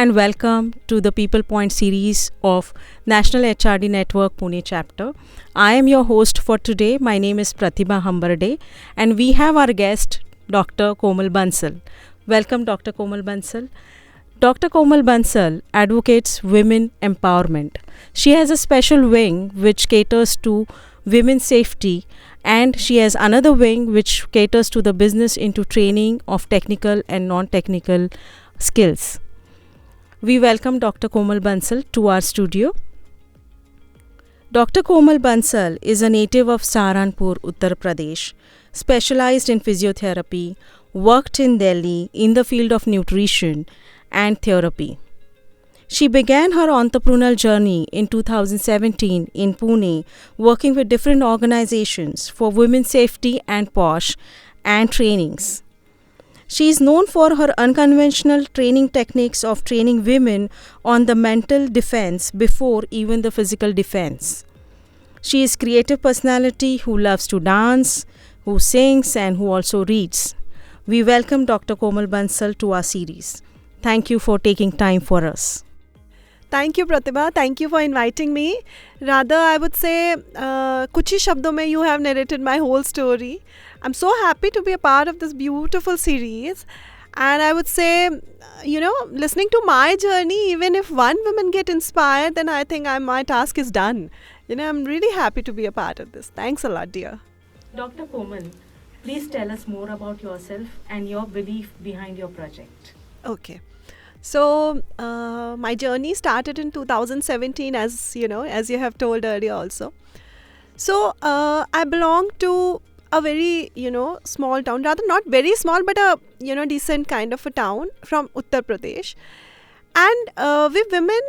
and welcome to the People Point series of National HRD Network Pune chapter. I am your host for today. My name is Pratibha Hambarde and we have our guest Dr. Komal Bansal. Welcome Dr. Komal Bansal. Dr. Komal Bansal advocates women empowerment. She has a special wing which caters to women's safety, and she has another wing which caters to the business into training of technical and non-technical skills. We welcome Dr. Komal Bansal to our studio. Dr. Komal Bansal is a native of Saharanpur, Uttar Pradesh, specialized in physiotherapy, worked in Delhi in the field of nutrition and therapy. She began her entrepreneurial journey in 2017 in Pune, working with different organizations for women's safety and POSH and trainings. She is known for her unconventional training techniques of training women on the mental defense before even the physical defense. She is a creative personality who loves to dance, who sings, and who also reads. We welcome Dr. Komal Bansal to our series. Thank you for taking time for us. Thank you, Pratibha. Thank you for inviting me. Rather, I would say, कुछ ही शब्दों में you have narrated my whole story. I'm so happy to be a part of this beautiful series. And I would say, listening to my journey, even if one woman get inspired, then I think my task is done. I'm really happy to be a part of this. Thanks a lot, dear. Dr. Komal, please tell us more about yourself and your belief behind your project. Okay. So, my journey started in 2017, as you have told earlier also. So, I belong to a very, small town, rather not very small, but a, decent kind of a town from Uttar Pradesh. And we women,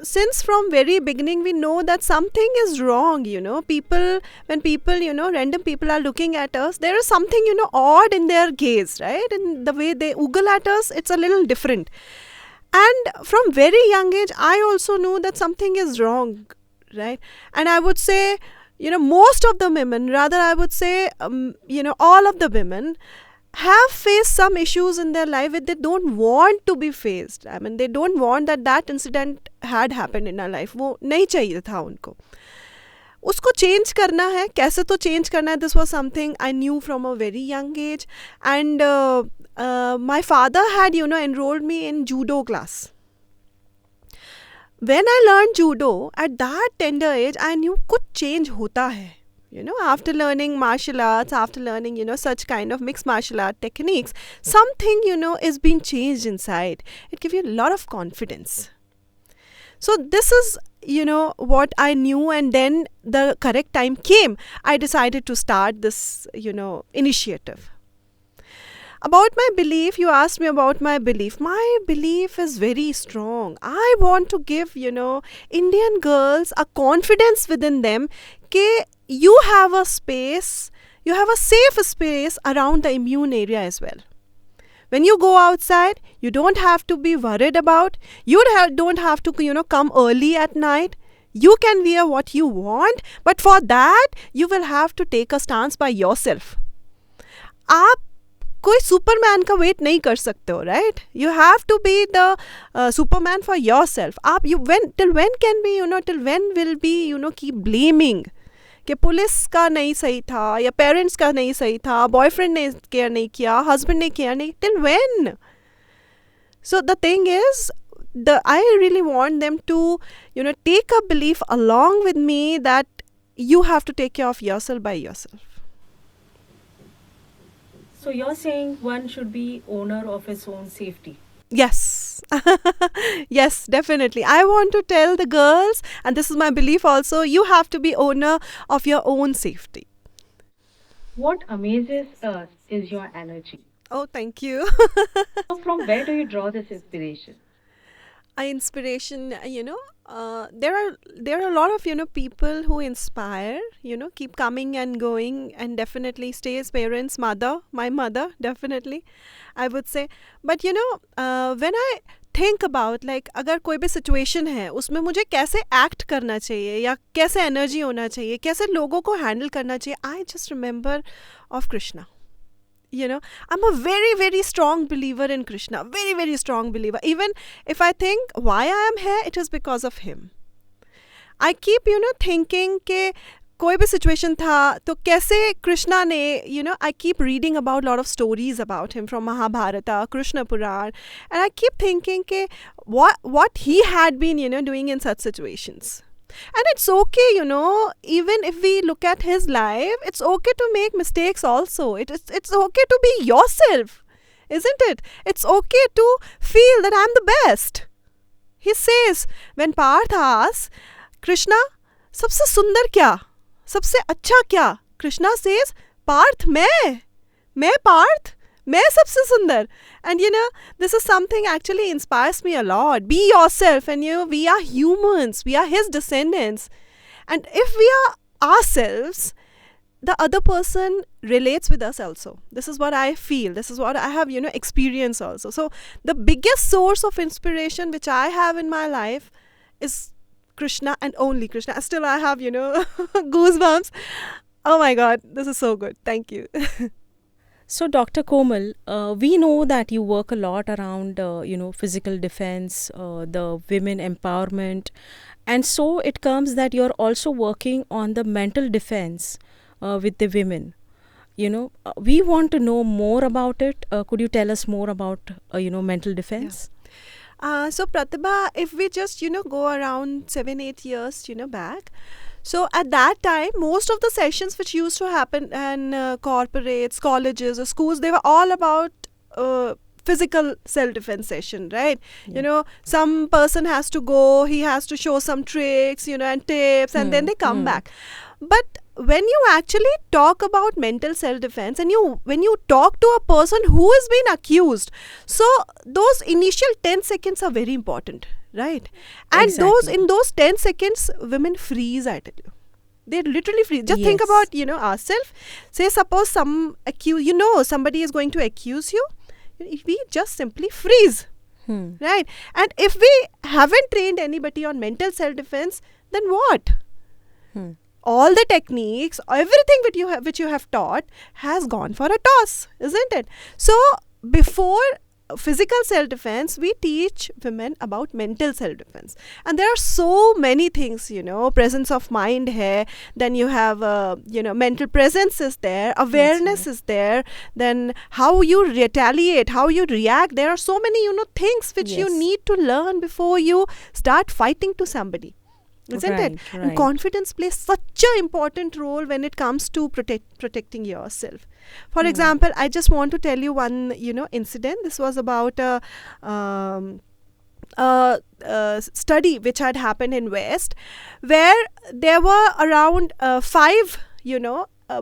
since from very beginning, we know that something is wrong, when people, random people are looking at us, there is something, odd in their gaze, right? And the way they oogle at us, it's a little different. And from very young age, I also knew that something is wrong, right? And I would say, most of the women, rather I would say, all of the women have faced some issues in their life that they don't want to be faced. I mean, they don't want that incident had happened in our life. वो नहीं चाहिए था उनको. उसको change करना है. कैसे तो change करना है? This was something I knew from a very young age. And my father had, enrolled me in judo class. When I learned judo, at that tender age, I knew कुछ change होता है. After learning martial arts, after learning, such kind of mixed martial art techniques, something, is being changed inside. It gives you a lot of confidence. So this is, what I knew, and then the correct time came. I decided to start this, initiative. About my belief, you asked me about my belief. My belief is very strong. I want to give, Indian girls a confidence within them that you have a space, you have a safe space around the immune area as well. When you go outside, you don't have to be worried about, don't have to, come early at night. You can wear what you want, but for that, you will have to take a stance by yourself. आप कोई Superman का wait नहीं कर सकते हो, right? You have to be the Superman for yourself. Till when can be, till when will be, keep blaming? कि police का नहीं सही था, या पेरेंट्स का नहीं सही था, बॉयफ्रेंड ने केयर नहीं किया, हस्बैंड ने केयर नहीं, till when? So the thing is, I really want them to, take a belief along with me that you have to take care of yourself by yourself. So you're saying one should be owner of his own safety? Yes. Yes, definitely. I want to tell the girls, and this is my belief also, you have to be owner of your own safety. What amazes us is your energy. Oh, thank you. So from where do you draw this inspiration? Inspiration, there are a lot of, people who inspire, keep coming and going, and definitely stays parents, my mother, definitely, I would say. But, when I think about, like, अगर कोई भी situation है, उसमें मुझे कैसे act करना चाहिए, या कैसे energy होना चाहिए, कैसे लोगों को handle करना चाहिए, I just remember of Krishna. I'm a very, very strong believer in Krishna. Very, very strong believer. Even if I think why I am here, it is because of him. I keep, thinking के कोई भी situation था तो कैसे कृष्णा ने, I keep reading about a lot of stories about him from Mahabharata, Krishna Puran, and I keep thinking के what he had been, doing in such situations. And it's okay, even if we look at his life, it's okay to make mistakes also. It's okay to be yourself, isn't it? It's okay to feel that I'm the best. He says, when Parth asks, Krishna, सबसे सुंदर क्या? सबसे अच्छा क्या? Krishna says, Parth, मैं Parth, मैं सबसे सुंदर. And this is something actually inspires me a lot. Be yourself, and we are humans, we are his descendants. And if we are ourselves, the other person relates with us also. This is what I feel. This is what I have, experienced also. So the biggest source of inspiration which I have in my life is Krishna and only Krishna. Still I have, goosebumps. Oh my God, this is so good. Thank you. So, Dr. Komal, we know that you work a lot around, physical defense, the women empowerment. And so it comes that you're also working on the mental defense with the women. We want to know more about it. Could you tell us more about, mental defense? Yeah. So Pratibha, if we just, go around 7-8 years, back. So at that time, most of the sessions which used to happen in corporates, colleges or schools, they were all about physical self-defense session, right? Yeah. Some person has to go, he has to show some tricks, and tips, and then they come back. But when you actually talk about mental self-defense and when you talk to a person who is being accused, so those initial 10 seconds are very important, right? And Exactly. in those 10 seconds, women freeze, I tell you. They literally freeze. Just think Yes. about, ourselves. Say suppose somebody is going to accuse you, we just simply freeze, right? And if we haven't trained anybody on mental self-defense, then what? All the techniques, everything which you have taught has gone for a toss, isn't it? So before physical self-defense, we teach women about mental self-defense. And there are so many things, presence of mind hai, then you have, mental presence is there, awareness is there, then how you retaliate, how you react. There are so many, things which you Yes. need to learn before you start fighting to somebody. Isn't it? Right, And right. confidence plays such an important role when it comes to protecting yourself. For example, I just want to tell you one, incident. This was about a study which had happened in West, where there were around 5,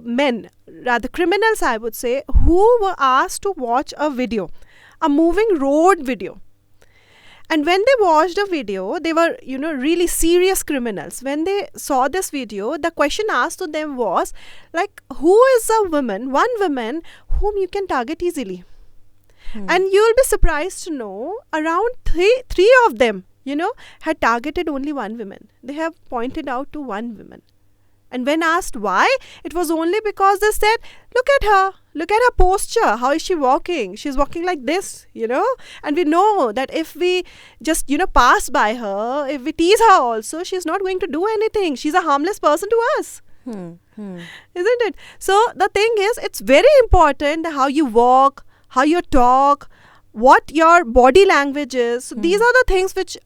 men, rather criminals, I would say, who were asked to watch a video, a moving road video. And when they watched the video, they were, really serious criminals. When they saw this video, the question asked to them was, like, who is one woman whom you can target easily? And you'll be surprised to know around three of them, had targeted only one woman. They have pointed out to one woman. And when asked why, it was only because they said, look at her posture, how is she walking? She's walking like this, And we know that if we just, pass by her, if we tease her also, she's not going to do anything. She's a harmless person to us. Isn't it? So the thing is, it's very important how you walk, how you talk, what your body language is. So these are the things which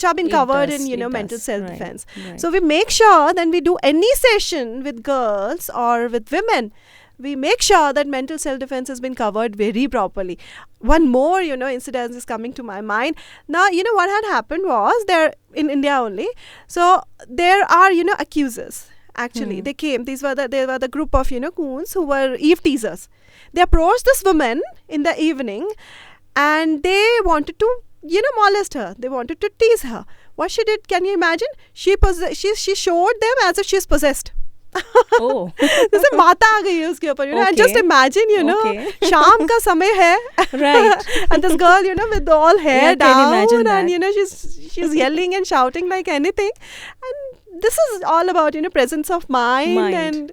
have been covered in mental self-defense. Right. So we make sure that we do any session with girls or with women, we make sure that mental self-defense has been covered very properly. One more, incident is coming to my mind. Now, what had happened was, there in India only, so there are, accusers. Actually, they came. They were the group of, goons who were eve teasers. They approached this woman in the evening, and they wanted to, molest her. They wanted to tease her. What she did, can you imagine? She showed them as if she's possessed. Oh. जैसे माता आ गई है उसके ऊपर, and Okay. just imagine, Okay. शाम का समय है, Right. and this girl, with all hair Yeah, I can down, imagine and that. she's yelling and shouting like anything, and this is all about presence of mind Mind. and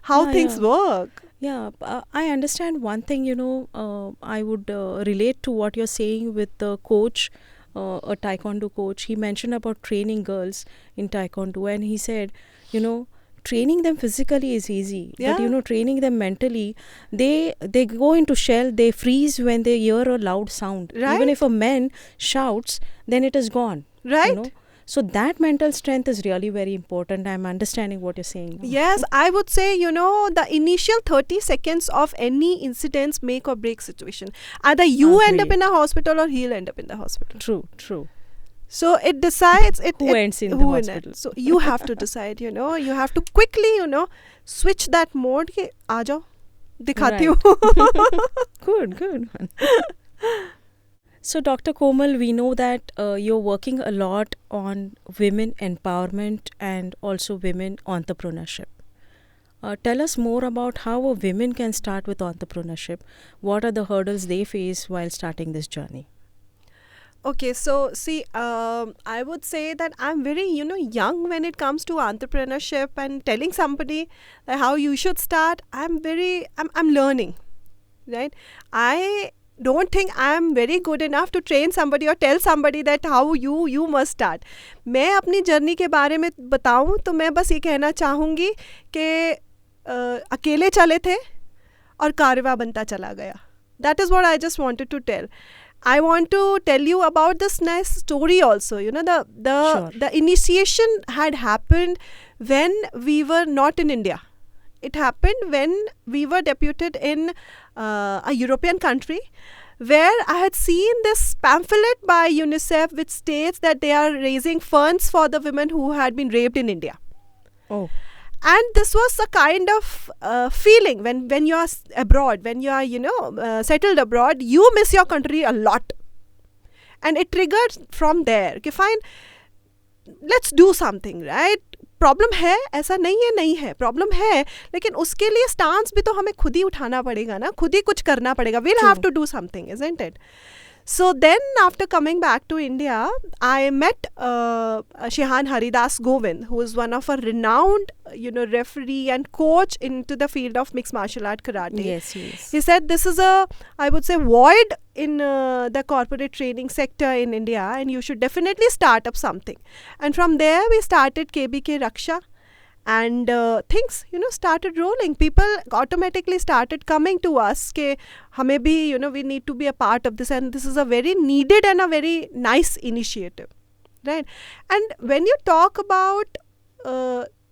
how Yeah, things yeah. work. Yeah, I understand one thing, I would relate to what you're saying with the coach, a taekwondo coach. He mentioned about training girls in taekwondo, and he said, you know, training them physically is easy, but Yeah. training them mentally, they go into shell, they freeze when they hear a loud sound. Even Right? if a man shouts, then it is gone, you know. Right? So that mental strength is really very important. I'm understanding what you're saying now. Yes, I would say, the initial 30 seconds of any incidents make or break situation. Either you end up Agreed. in a hospital or he'll end up in the hospital. True, true. So it decides Who ends in the who hospital. So you have to decide, you have to quickly, switch that mode कि आ जाओ दिखाती हूँ. Good, good one. So, Dr. Komal, we know that you're working a lot on women empowerment and also women entrepreneurship. Tell us more about how a women can start with entrepreneurship. What are the hurdles they face while starting this journey? Okay, so see, I would say that I'm very, young when it comes to entrepreneurship and telling somebody that how you should start. I'm learning, right? I don't think I'm very good enough to train somebody or tell somebody that how you must start. मैं अपनी journey के बारे में बताऊं तो मैं बस ये कहना चाहूँगी कि अकेले चले थे और कारवां बनता चला गया. That is what I just wanted to tell. I want to tell you about this nice story also. Sure. The initiation had happened when we were not in India. It happened when we were deputed in a European country, where I had seen this pamphlet by UNICEF which states that they are raising funds for the women who had been raped in India. Oh, And this was a kind of feeling when you are abroad, when you are, settled abroad, you miss your country a lot. And it triggered from there. Okay, fine, let's do something, right? Problem है, ऐसा नहीं है, problem है, लेकिन उसके लिए stance भी तो हमें खुद ही उठाना पड़ेगा ना, खुद ही कुछ करना पड़ेगा. We'll have to do something, isn't it? So then after coming back to India, I met Shehan Haridas Govind, who is one of a renowned, referee and coach into the field of mixed martial art karate. yes, yes. He said this is I would say, void in the corporate training sector in India, and you should definitely start up something. And from there, we started KBK Raksha, and things, started rolling. People automatically started coming to us कि हमें भी, we need to be a part of this, and this is a very needed and a very nice initiative, right? And when you talk about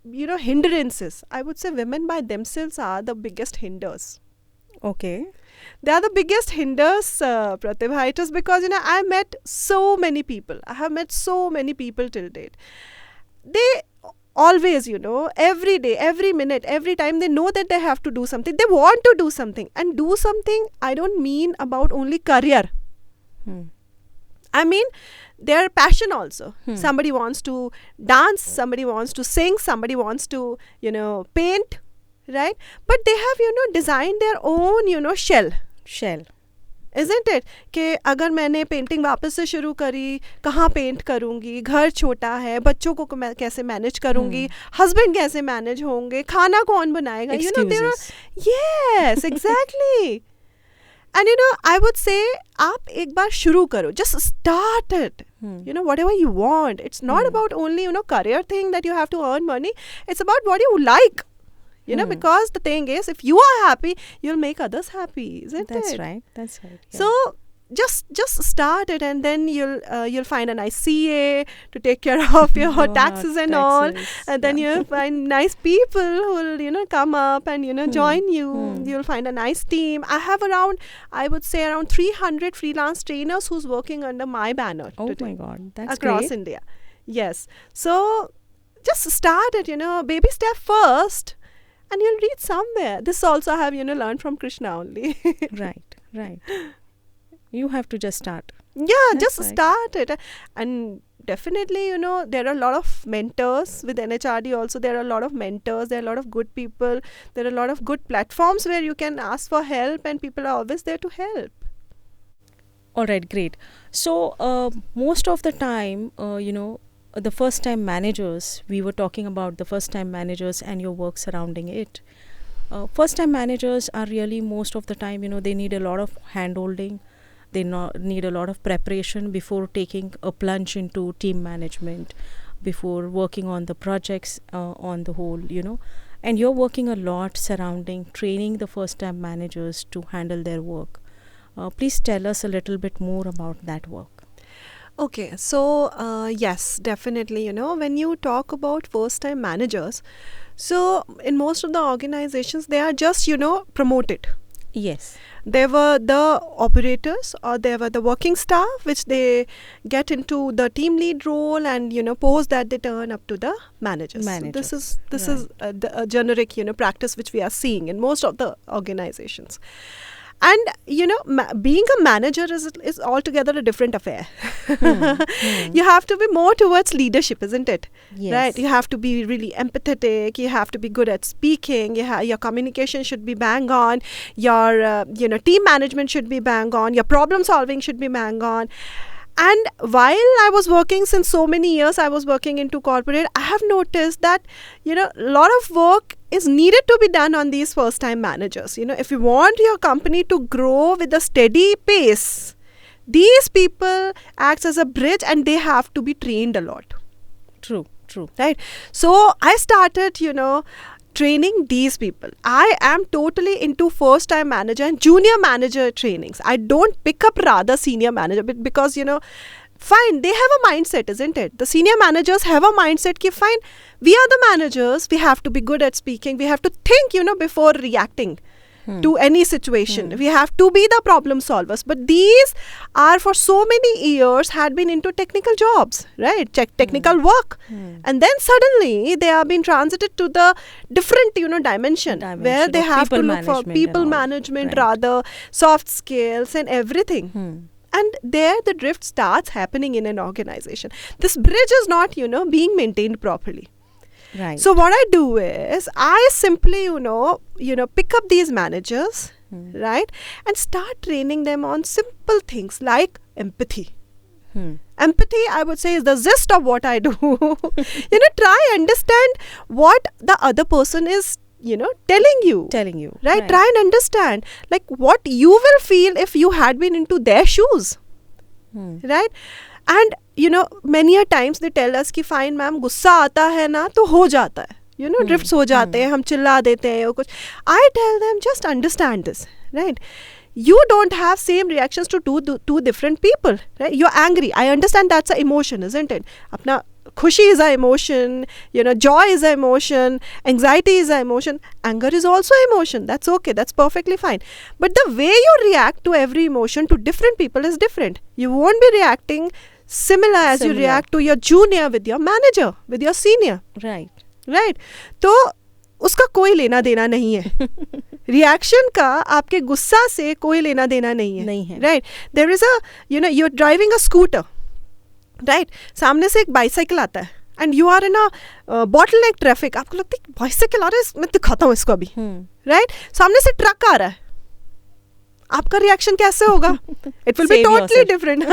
hindrances, I would say women by themselves are the biggest hinders. Okay. They are the biggest hinders, Pratibha. It is because, I met so many people. I have met so many people till date. They always, every day, every minute, every time, they know that they have to do something. They want to do something. And do something, I don't mean about only career. I mean their passion also. Somebody wants to dance, somebody wants to sing, somebody wants to, paint, right? But they have, designed their own, shell. Isn't it? कि अगर मैंने painting वापस से शुरू करी, कहाँ paint करूँगी, घर छोटा है, बच्चों को मैं कैसे मैनेज करूँगी, हस्बैंड कैसे मैनेज होंगे, खाना कौन बनाएगा, Excuses. yes, exactly. And I would say आप एक बार शुरू करो, just start it. Whatever you want. It's not about only career thing that you have to earn money. It's about what you like. Because the thing is, if you are happy, you'll make others happy, isn't That's it? right. That's right. Yeah. So just start it, and then you'll find a nice CA to take care of your taxes and all, and then you'll find nice people who will come up and join you. You'll find a nice team. I have I would say around 300 freelance trainers who's working under my banner Oh today my God, that's across great. India. Yes. So just start it, baby step first, and you'll reach somewhere. This also I have, learned from Krishna only. Right. You have to just start. Yeah, That's just right. start it. And definitely, there are a lot of mentors with NHRD also. There are a lot of mentors. There are a lot of good people. There are a lot of good platforms where you can ask for help, and people are always there to help. All right, great. So, most of the time, the first time managers, we were talking about the first time managers and your work surrounding it. First time managers are really, most of the time, they need a lot of hand holding. They need a lot of preparation before taking a plunge into team management, before working on the projects on the whole, and you're working a lot surrounding training the first time managers to handle their work. Please tell us a little bit more about that work. Okay, so yes, definitely, when you talk about first time managers, so in most of the organizations, they are just, promoted. Yes. There were the operators, or there were the working staff, which they get into the team lead role, and post that they turn up to the managers. So this is a generic practice which we are seeing in most of the organizations. And being a manager is altogether a different affair. You have to be more towards leadership, isn't it? Yes. Right? You have to be really empathetic. You have to be good at speaking. Your communication should be bang on. Your team management should be bang on. Your problem solving should be bang on. And while I was working, since so many years I was working into corporate, I have noticed that, a lot of work is needed to be done on these first time managers. If you want your company to grow with a steady pace, these people act as a bridge, and they have to be trained a lot. True. Right? So I started, training these people. I am totally into first time manager and junior manager trainings. I don't pick up rather senior manager, because fine, they have a mindset, isn't it? The senior managers have a mindset ki fine, we are the managers, we have to be good at speaking, we have to think before reacting to any situation. We have to be the problem solvers. But these are, for so many years, had been into technical jobs, right? Technical work. And then suddenly they have been transited to the different, dimension where they have to look for people management, rather soft skills and everything. And there the drift starts happening in an organization. This bridge is not, being maintained properly. Right. So what I do is I simply, pick up these managers, right, and start training them on simple things like empathy. Empathy, I would say, is the gist of what I do. Try understand what the other person is, telling you. Right? Try and understand, like, what you will feel if you had been into their shoes. Right? And, many a times they tell us कि fine ma'am, गुस्सा आता है ना तो हो जाता है. Drifts हो जाते हैं, हम चिल्ला देते हैं या कुछ. I tell them, just understand this, right? You don't have same reactions to two different people, right? You're angry. I understand that's an emotion, isn't it? अपना खुशी is an emotion, joy is an emotion, anxiety is an emotion, anger is also emotion. That's okay, that's perfectly fine. But the way you react to every emotion to different people is different. You won't be reacting similar as you react to your junior with your manager, with your senior. Right. तो उसका कोई लेना देना नहीं है. Reaction का आपके गुस्सा से कोई लेना देना नहीं है. Right? There is a, you're driving a scooter. Right सामने से एक बाइसाइकिल आता है and you are in a bottleneck traffic. आपको लगता है बाइसाइकिल आ रहा है, मैं दिखाता हूँ इसको अभी. राइट? सामने से ट्रक आ रहा है, आपका रिएक्शन कैसे होगा? It will be totally different,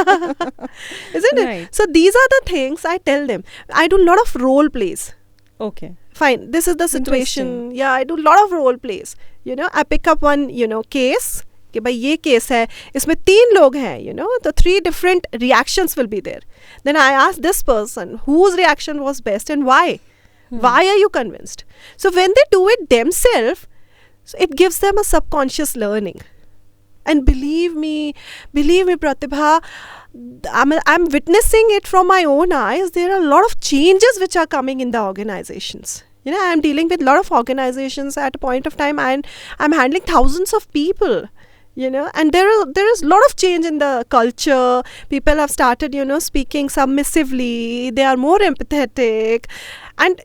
isn't it? So these are the things I tell them. I do a lot of role plays. Okay, fine, this is the situation. Yeah, I do a lot of role plays. I pick up one case कि भाई ये case है, इसमें 3 लोग हैं, तो 3 different reactions will be there. Then I ask this person whose reaction was best and why. Why are you convinced? So when they do it themselves, so it gives them a subconscious learning. And believe me Pratibha, I'm witnessing it from my own eyes. There are a lot of changes which are coming in the organizations. I'm dealing with a lot of organizations at a point of time, and I'm handling thousands of people. And there is a lot of change in the culture. People have started, speaking submissively. They are more empathetic, and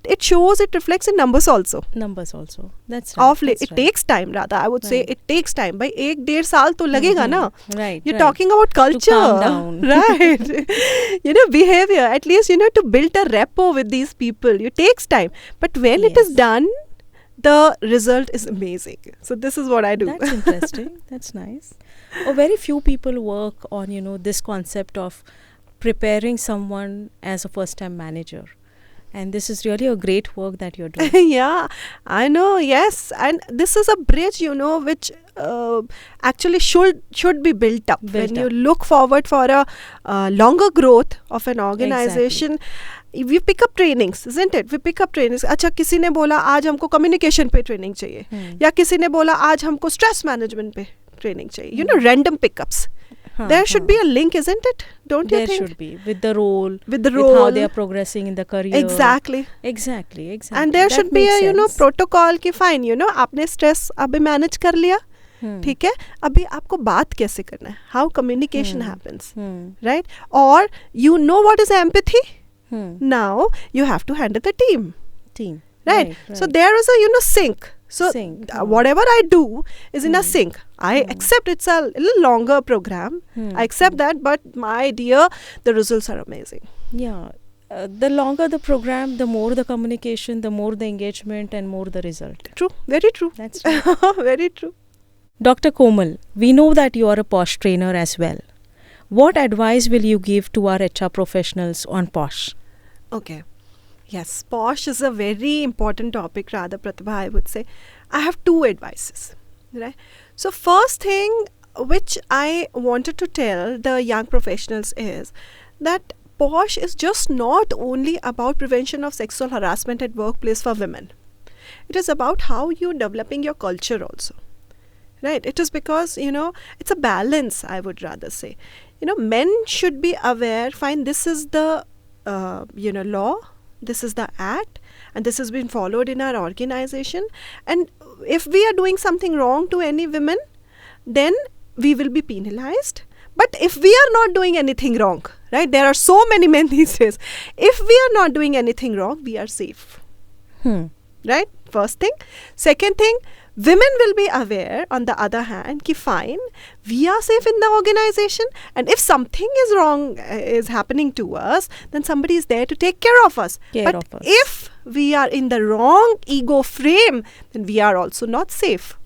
it shows, it reflects in numbers also. That's right. It takes time, rather. I would say it takes time. By 1-1.5 साल तो लगेगा ना. Right. You're talking about culture. To calm down. Right. Behavior. At least, to build a rapport with these people. It takes time. But when it is done, the result is amazing. So this is what I do. That's interesting. That's nice. Very few people work on, this concept of preparing someone as a first-time manager. And this is really a great work that you're doing. Yeah, I know. Yes, and this is a bridge, which actually should be built up. When you look forward for a longer growth of an organization. We pick up trainings, isn't it? We pick up trainings. अच्छा, किसी ने बोला आज हमको communication पे training चाहिए, या किसी ने बोला आज हमको स्ट्रेस मैनेजमेंट पे ट्रेनिंग चाहिए. Random pickups. There should be a link, isn't it? Don't you think? There should be, with the role, with how they are progressing in the career. Exactly. And there should be a protocol कि fine, आपने stress अभी manage कर लिया, ठीक है, अभी आपको बात कैसे करना है, how communication happens, right? Or you know what is empathy? Now you have to handle the team. Right? So there is a sync. So whatever I do is in a sync. I accept it's a little longer program. I accept that, but my dear, the results are amazing. Yeah. The longer the program, the more the communication, the more the engagement, and more the result. True. Very true. That's true. Very true. Dr. Komal, we know that you are a POSH trainer as well. What advice will you give to our HR professionals on POSH? Okay. Yes, POSH is a very important topic, rather, Pratibha, I would say. I have two advices, right? So first thing which I wanted to tell the young professionals is that POSH is just not only about prevention of sexual harassment at workplace for women. It is about how you're developing your culture also, right? It is because, it's a balance, I would rather say. Men should be aware, fine, this is the, law, this is the act, and this has been followed in our organization. And if we are doing something wrong to any women, then we will be penalized. But if we are not doing anything wrong, right? There are so many men these days. If we are not doing anything wrong, we are safe. Right? First thing. Second thing, women will be aware, on the other hand, ki fine, we are safe in the organization, and if something is wrong is happening to us, then somebody is there to take care of us. But if we are in the wrong ego frame, then we are also not safe.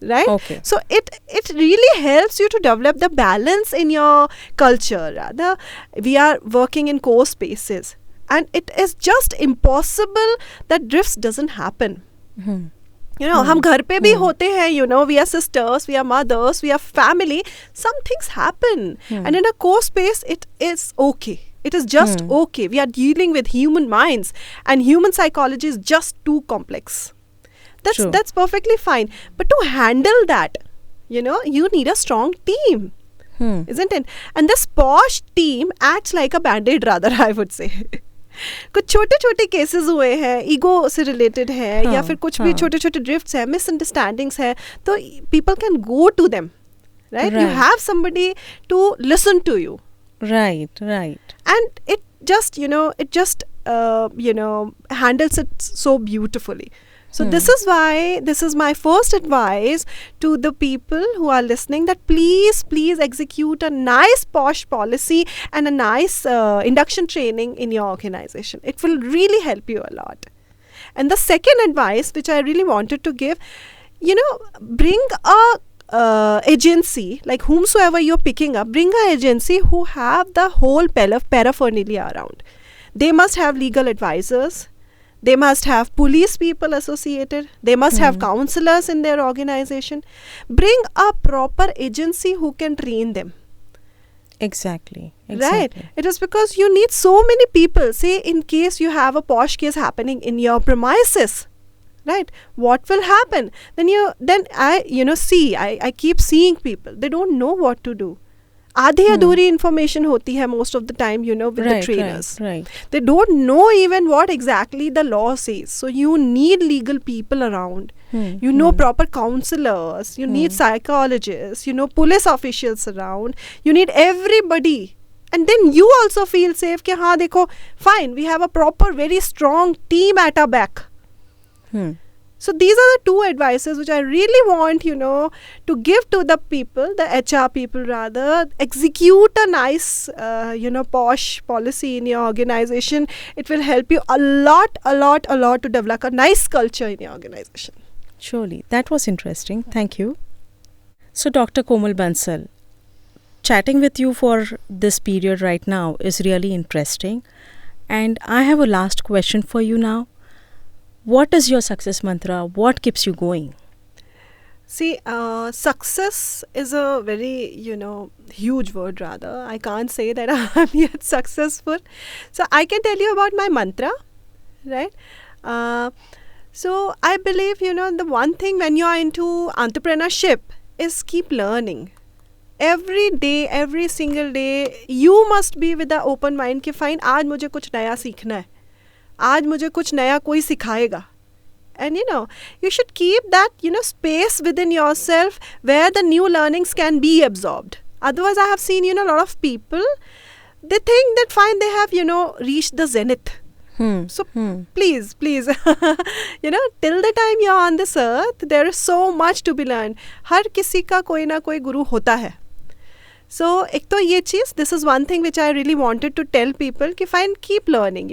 Right? Okay. So it really helps you to develop the balance in your culture. Rather, we are working in core spaces, and it is just impossible that drifts doesn't happen. हम घर पे भी होते हैं, we are sisters, we are mothers, we are family. Some things happen. And in a core space, it is okay. It is just okay. We are dealing with human minds, and human psychology is just too complex. That's perfectly fine. But to handle that, you need a strong team. Isn't it? And this POSH team acts like a band-aid, rather, I would say. कुछ छोटे छोटे cases हुए हैं, ego से related है, या फिर कुछ भी छोटे छोटे ड्रिफ्ट्स है, मिसअंडरस्टैंडिंग्स है, तो people can go to them, right? You have somebody to listen to you, right, and it just handles it so beautifully. So this is why, this is my first advice to the people who are listening, that please execute a nice POSH policy and a nice induction training in your organization. It will really help you a lot. And the second advice which I really wanted to give, bring a agency, like whomsoever you're picking up, bring an agency who have the whole paraphernalia around. They must have legal advisors. They must have police people associated. They must have counselors in their organization. Bring a proper agency who can train them. Exactly. Right? It is because you need so many people. Say in case you have a POSH case happening in your premises, right? What will happen? Then I keep seeing people. They don't know what to do. आधी अधूरी information होती है most of the time, with the trainers. Right. They don't know even what exactly the law says. So you need legal people around. Proper counselors. You need psychologists. Police officials around. You need everybody. And then you also feel safe. Ki, haan, dekho, fine, we have a proper, very strong team at our back. So these are the two advices which I really want, to give to the people, the HR people rather. Execute a nice, POSH policy in your organization. It will help you a lot to develop a nice culture in your organization. Surely. That was interesting. Thank you. So Dr. Komal Bansal, chatting with you for this period right now is really interesting. And I have a last question for you now. What is your success mantra? What keeps you going? See, success is a very, huge word rather. I can't say that I'm yet successful. So I can tell you about my mantra, right? Uh, so I believe, the one thing when you are into entrepreneurship is keep learning. Every day, every single day, you must be with the open mind कि fine, आज मुझे कुछ नया सीखना है. आज मुझे कुछ नया कोई सिखाएगा. And you should keep that space within yourself where the new learnings can be absorbed. Otherwise, I have seen a lot of people, they think that fine, they have reached the zenith. So please till the time you're on this earth, there is so much to be learned. हर किसी का कोई ना कोई गुरु होता है. So एक तो ये चीज़, this is one thing which I really wanted to tell people कि fine, keep learning,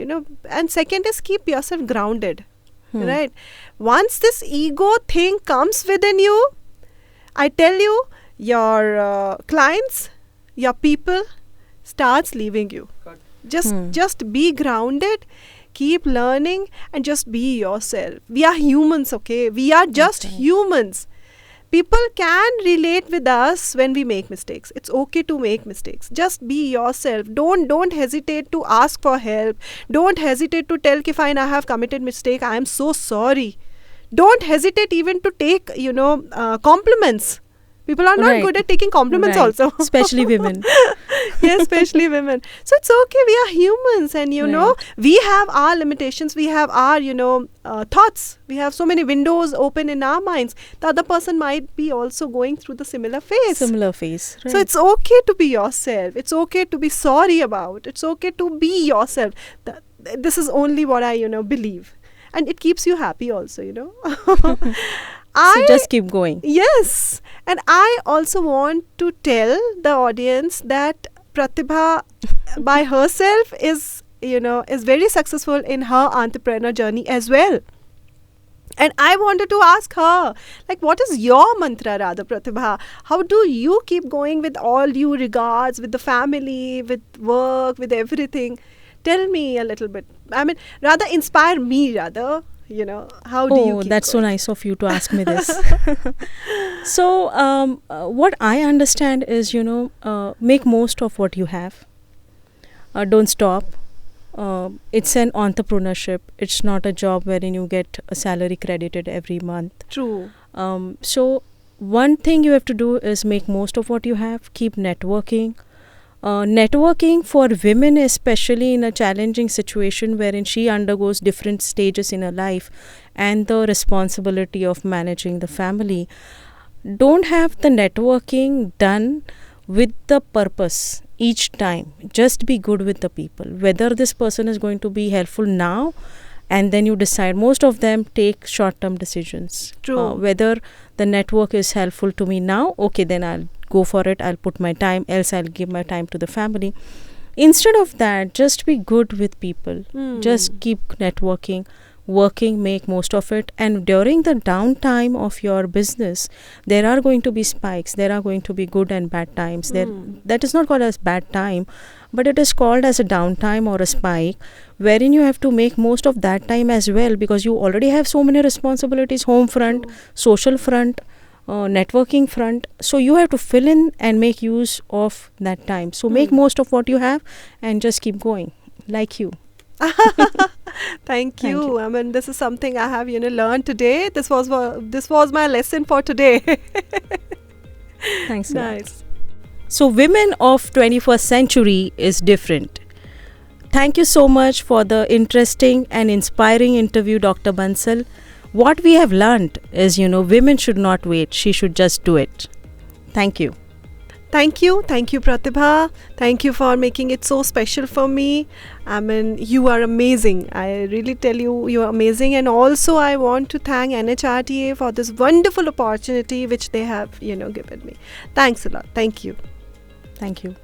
and second is keep yourself grounded. Right? Once this ego thing comes within you, I tell you, your clients, your people starts leaving you. Just be grounded, keep learning, and just be yourself. We are humans, okay? We are just humans. People can relate with us when we make mistakes. It's okay to make mistakes. Just be yourself. Don't hesitate to ask for help. Don't hesitate to tell कि fine, I have committed mistake. I am so sorry. Don't hesitate even to take compliments. People are not good at taking compliments also. Especially women. Yes, especially women. So it's okay. We are humans, and we have our limitations. We have our thoughts. We have so many windows open in our minds. The other person might be also going through the similar phase. Right. So it's okay to be yourself. It's okay to be sorry about. It's okay to be yourself. This is only what I believe, and it keeps you happy also. So just keep going. Yes. And I also want to tell the audience that Pratibha by herself is very successful in her entrepreneur journey as well. And I wanted to ask her, like, what is your mantra rather, Pratibha? How do you keep going with all due regards, with the family, with work, with everything? Tell me a little bit. I mean, rather inspire me rather. How do you keep that's going? So nice of you to ask me this. So what I understand is make most of what you have. Don't stop. It's an entrepreneurship. It's not a job wherein you get a salary credited every month. True. So one thing you have to do is make most of what you have. Keep networking. Networking for women, especially in a challenging situation wherein she undergoes different stages in her life and the responsibility of managing the family, don't have the networking done with the purpose each time. Just be good with the people. Whether this person is going to be helpful now, and then you decide. Most of them take short-term decisions. True. Whether the network is helpful to me now, okay, then I'll go for it. I'll put my time, else I'll give my time to the family. Instead of that, just be good with people. Just keep networking, working, make most of it. And during the downtime of your business, there are going to be spikes. There are going to be good and bad times. That is not called as bad time, but it is called as a downtime or a spike, wherein you have to make most of that time as well, because you already have so many responsibilities, home front, social front, networking front. So you have to fill in and make use of that time. So make most of what you have and just keep going, like you. Thank you. I mean, this is something I have learned today. This was my lesson for today. Thanks. Nice. So women of 21st century is different. Thank you so much for the interesting and inspiring interview, Dr. Bansal. What we have learned is, women should not wait. She should just do it. Thank you. Thank you, Pratibha. Thank you for making it so special for me. I mean, you are amazing. I really tell you, you are amazing. And also, I want to thank NHRTA for this wonderful opportunity which they have, given me. Thanks a lot. Thank you. Thank you.